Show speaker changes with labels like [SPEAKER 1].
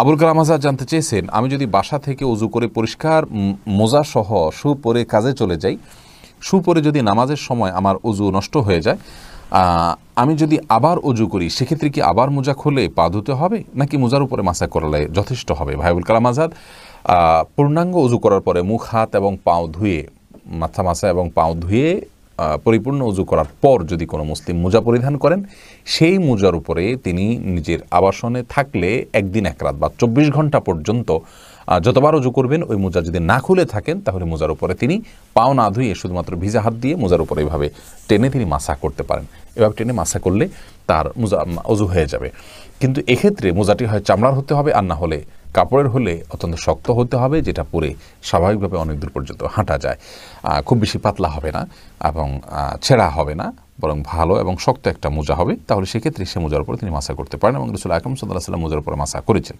[SPEAKER 1] আবুল কালাম আজাদ জানতে চেয়েছেন, আমি যদি বাসা থেকে উজু করে পরিষ্কার মোজা সহ শু পরে কাজে চলে যাই, শু পরে যদি নামাজের সময় আমার উজু নষ্ট হয়ে যায়, আমি যদি আবার উজু করি সেক্ষেত্রে কি আবার মোজা খুলে পা ধুতে হবে নাকি মোজার উপরে মাসা করলে যথেষ্ট হবে? ভাই আবুল কালাম আজাদ, পূর্ণাঙ্গ উজু করার পরে মুখ হাত এবং পাও ধুয়ে, মাথা মাসা এবং পাও ধুয়ে পরিপূর্ণ উজু করার পর যদি কোনো মুসলিম মোজা পরিধান করেন, সেই মোজার উপরে তিনি নিজের আবাসনে থাকলে একদিন এক রাত বা 24 ঘন্টা পর্যন্ত যতবার উজু করবেন ওই মোজা যদি না খুলে থাকেন, তাহলে মোজার উপরে তিনি পাও না ধুয়ে শুধুমাত্র ভিজা হাত দিয়ে মোজার উপরে এভাবে টেনে তিনি মাসা করতে পারেন। এভাবে টেনে মাসা করলে তার মোজা উজু হয়ে যাবে। কিন্তু এক্ষেত্রে মোজাটি হয় চামড়ার হতে হবে, আর না হলে কাপড়ের হলে অত্যন্ত শক্ত হতে হবে, যেটা পরে স্বাভাবিকভাবে অনেক দূর পর্যন্ত হাঁটা যায়। খুব বেশি পাতলা হবে না এবং ছেঁড়া হবে না, বরং ভালো এবং শক্ত একটা মোজা হবে। তাহলে সেক্ষেত্রে সে মোজার উপরে তিনি মাসা করতে পারেন এবং রাসূল আকরাম সাল্লাল্লাহু আলাইহি ওয়াসাল্লাম মোজার উপরে মাসা করেছেন।